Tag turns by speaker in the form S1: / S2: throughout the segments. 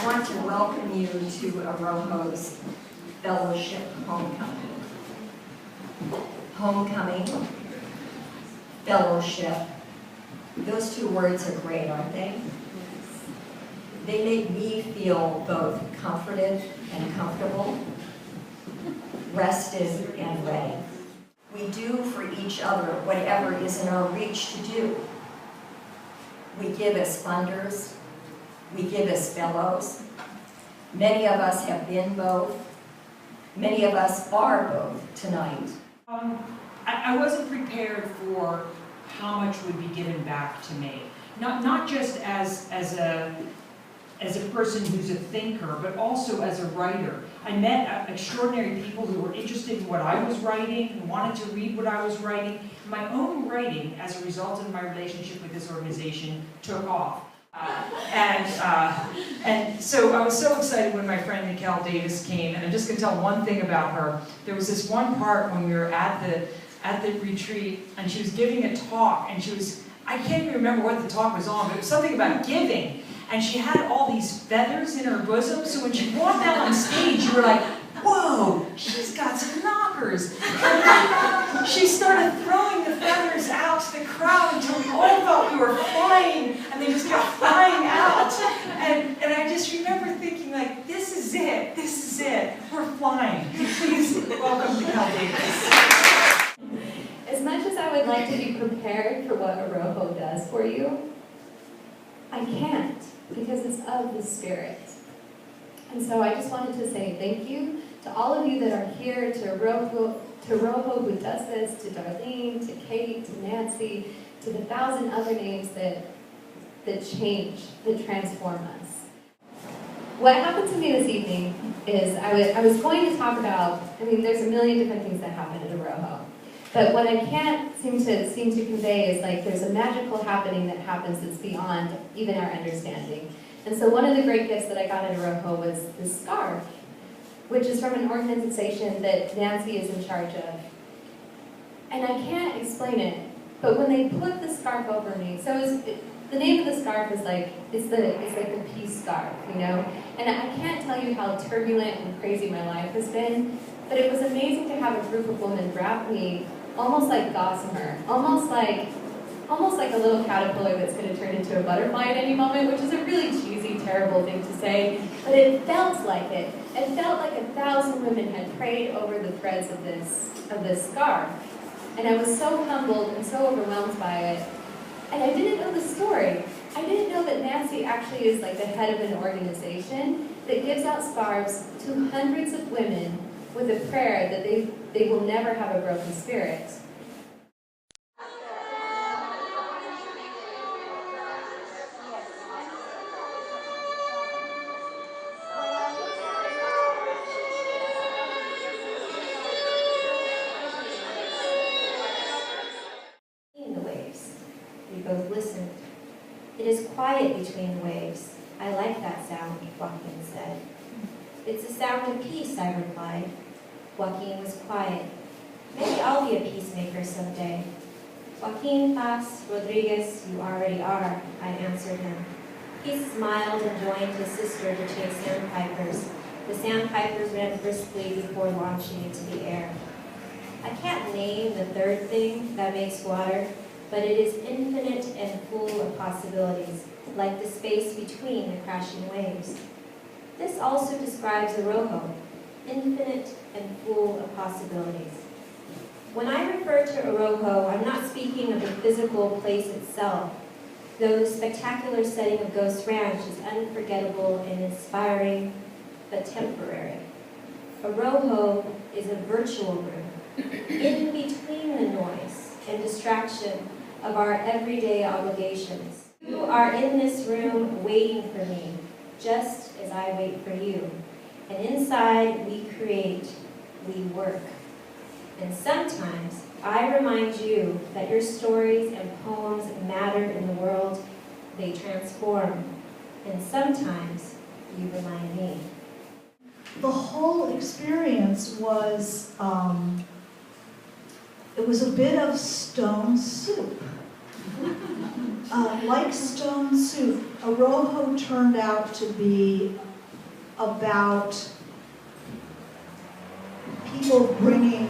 S1: I want to welcome you to AROHO's Fellowship Homecoming. Homecoming, fellowship, those two words are great, aren't they? They make me feel both comforted and comfortable, rested and ready. We do for each other whatever is in our reach to do. We give as funders, we give as fellows. Many of us have been both. Many of us are both tonight.
S2: I wasn't prepared for how much would be given back to me. Not just as a person who's a thinker, but also as a writer. I met extraordinary people who were interested in what I was writing and wanted to read what I was writing. My own writing, as a result of my relationship with this organization, took off. And so I was so excited when my friend Nicelle Davis came, and I'm just going to tell one thing about her. There was this one part when we were at the retreat, and she was giving a talk, and I can't even remember what the talk was on, but it was something about giving. And she had all these feathers in her bosom, so when she walked out on stage, you were like, whoa, she's got some knockers. And she started throwing the feathers out to the crowd until we all thought we were flying, and they just kept flying out. And I just remember thinking, like, this is it, we're flying. Please welcome Nicelle Davis.
S3: As much as I would like to be prepared for what AROHO does for you, I can't, because it's of the Spirit. And so I just wanted to say thank you to all of you that are here, to AROHO who does this, to Darlene, to Kate, to Nancy, to the 1,000 other names that change, that transform us. What happened to me this evening is I was going to talk about, there's a million different things that happen at AROHO. But what I can't seem to convey is like there's a magical happening that happens that's beyond even our understanding. And so one of the great gifts that I got at AROHO was this scarf, which is from an organization that Nancy is in charge of. And I can't explain it, but when they put the scarf over me, the name of the scarf is like, it's like a peace scarf, you know? And I can't tell you how turbulent and crazy my life has been, but it was amazing to have a group of women wrap me almost like gossamer, almost like a little caterpillar that's going to turn into a butterfly at any moment, which is a really cheesy, terrible thing to say, but it felt like it. It felt like 1,000 women had prayed over the threads of this scarf. And I was so humbled and so overwhelmed by it. And I didn't know the story. I didn't know that Nancy actually is like the head of an organization that gives out scarves to hundreds of women with a prayer that they will never have a broken spirit.
S4: In the waves, we both listened. It is quiet between the waves. I like that sound, Joaquin said. It's the sound of peace, I replied. Joaquin was quiet. Maybe I'll be a peacemaker someday. Joaquin Paz Rodriguez, you already are, I answered him. He smiled and joined his sister to chase sandpipers. The sandpipers ran briskly before launching into the air. I can't name the third thing that makes water, but it is infinite and full of possibilities, like the space between the crashing waves. This also describes AROHO, infinite and full of possibilities. When I refer to AROHO, I'm not speaking of the physical place itself, though the spectacular setting of Ghost Ranch is unforgettable and inspiring, but temporary. AROHO is a virtual room, in between the noise and distraction of our everyday obligations. You are in this room waiting for me, just as I wait for you. And inside, we create, we work. And sometimes, I remind you that your stories and poems matter in the world, they transform. And sometimes, you remind me.
S5: The whole experience was, it was a bit of stone soup. Like stone soup, AROHO turned out to be about people bringing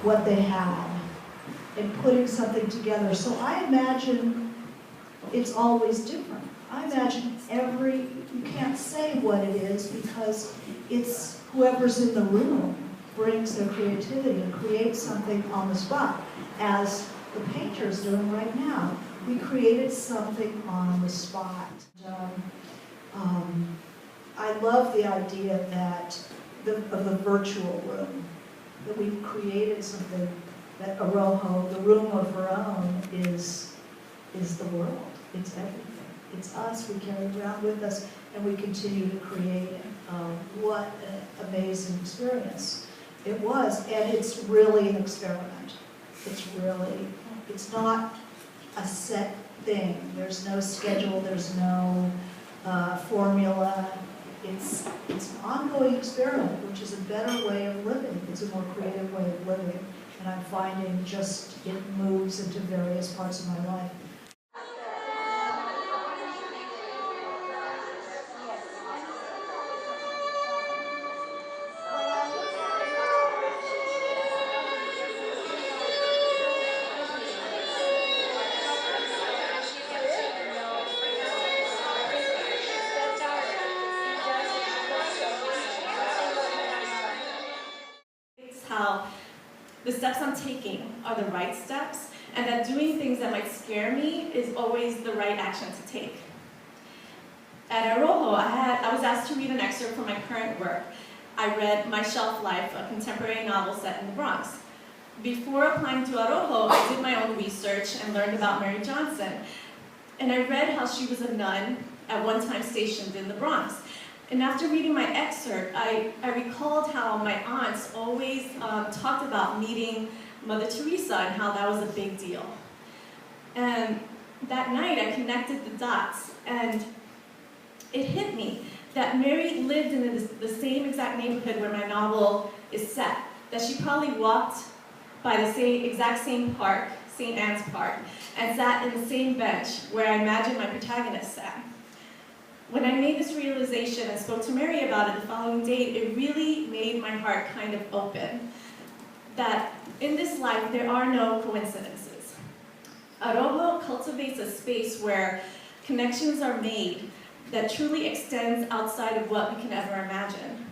S5: what they have and putting something together. So I imagine it's always different. I imagine you can't say what it is because it's whoever's in the room brings their creativity and creates something on the spot. As the painter's doing right now, we created something on the spot. I love the idea that of the virtual room, that we've created something that AROHO, the room of her own, is the world. It's everything. It's us. We carry it around with us, and we continue to create it. What an amazing experience it was, and it's really an experiment. It's not a set thing. There's no schedule. There's no formula. It's an ongoing experiment, which is a better way of living. It's a more creative way of living. And I'm finding just it moves into various parts of my life.
S6: How the steps I'm taking are the right steps, and that doing things that might scare me is always the right action to take. At AROHO, I was asked to read an excerpt from my current work. I read My Shelf Life, a contemporary novel set in the Bronx. Before applying to AROHO, I did my own research and learned about Mary Johnson. And I read how she was a nun at one time stationed in the Bronx. And after reading my excerpt, I recalled how my aunts always talked about meeting Mother Teresa and how that was a big deal. And that night I connected the dots, and it hit me that Mary lived in the same exact neighborhood where my novel is set, that she probably walked by the exact same park, St. Anne's Park, and sat in the same bench where I imagined my protagonist sat. When I made this realization and spoke to Mary about it the following day, it really made my heart kind of open. That in this life, there are no coincidences. AROHO cultivates a space where connections are made that truly extends outside of what we can ever imagine.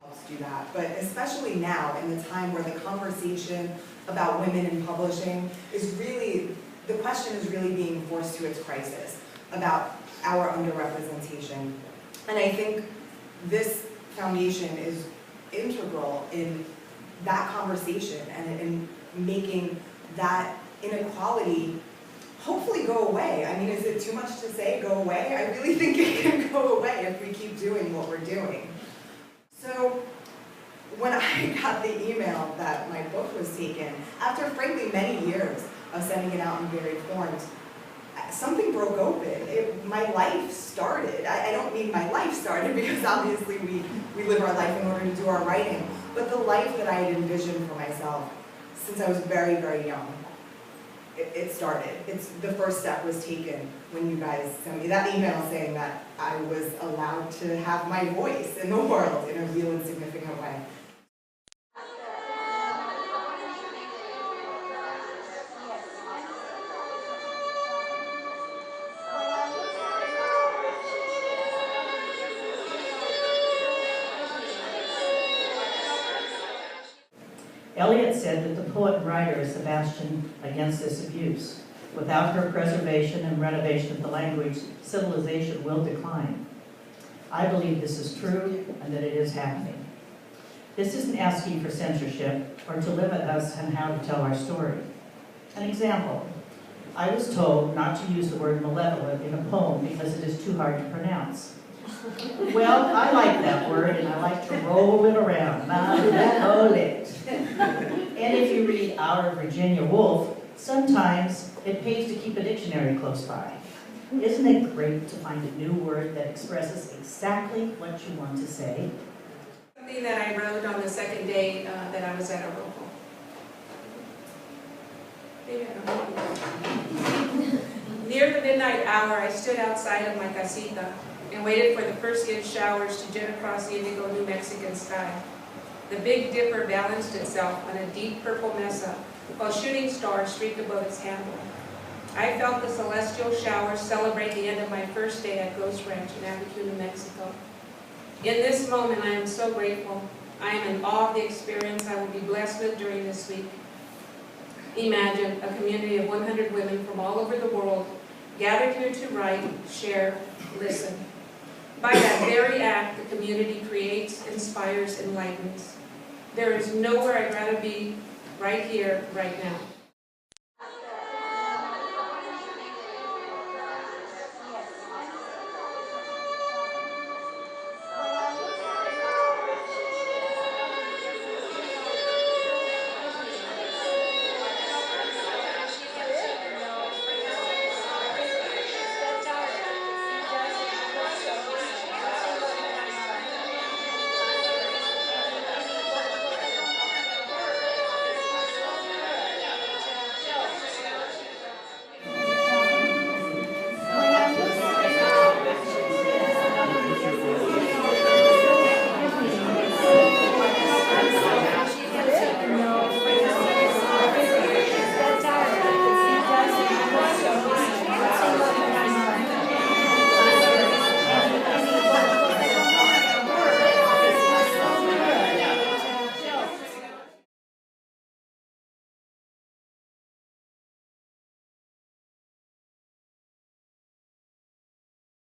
S7: Helps do that, but especially now in the time where the conversation about women in publishing is really, the question is really being forced to its crisis about our underrepresentation. And I think this foundation is integral in that conversation and in making that inequality hopefully go away. I mean, is it too much to say go away? I really think it can go away if we keep doing what we're doing. So when I got the email that my book was taken, after frankly many years of sending it out in varied forms, something broke open. My life started. I don't mean my life started because obviously we live our life in order to do our writing, but the life that I had envisioned for myself since I was very, very young, it started. The first step was taken when you guys sent me that email saying that I was allowed to have my voice in the world in a real and significant way.
S8: Eliot said that the poet and writer is the bastion against this abuse. Without her preservation and renovation of the language, civilization will decline. I believe this is true and that it is happening. This isn't asking for censorship or to limit us on how to tell our story. An example, I was told not to use the word malevolent in a poem because it is too hard to pronounce. Well, I like that word and I like to roll it around. Malevolent. And if you read Our Virginia Woolf, sometimes it pays to keep a dictionary close by. Isn't it great to find a new word that expresses exactly what you want to say?
S9: Something that I wrote on the second day that I was at AROHO. Maybe I don't know. Near the midnight hour, I stood outside of my casita and waited for the first good showers to jet across the indigo New Mexican sky. The Big Dipper balanced itself on a deep purple mesa, while shooting stars streaked above its handle. I felt the celestial showers celebrate the end of my first day at Ghost Ranch in Abiquiu, New Mexico. In this moment, I am so grateful. I am in awe of the experience I will be blessed with during this week. Imagine a community of 100 women from all over the world gathered here to write, share, listen. By that very act, the community creates, inspires, enlightens. There is nowhere I'd rather be right here, right now.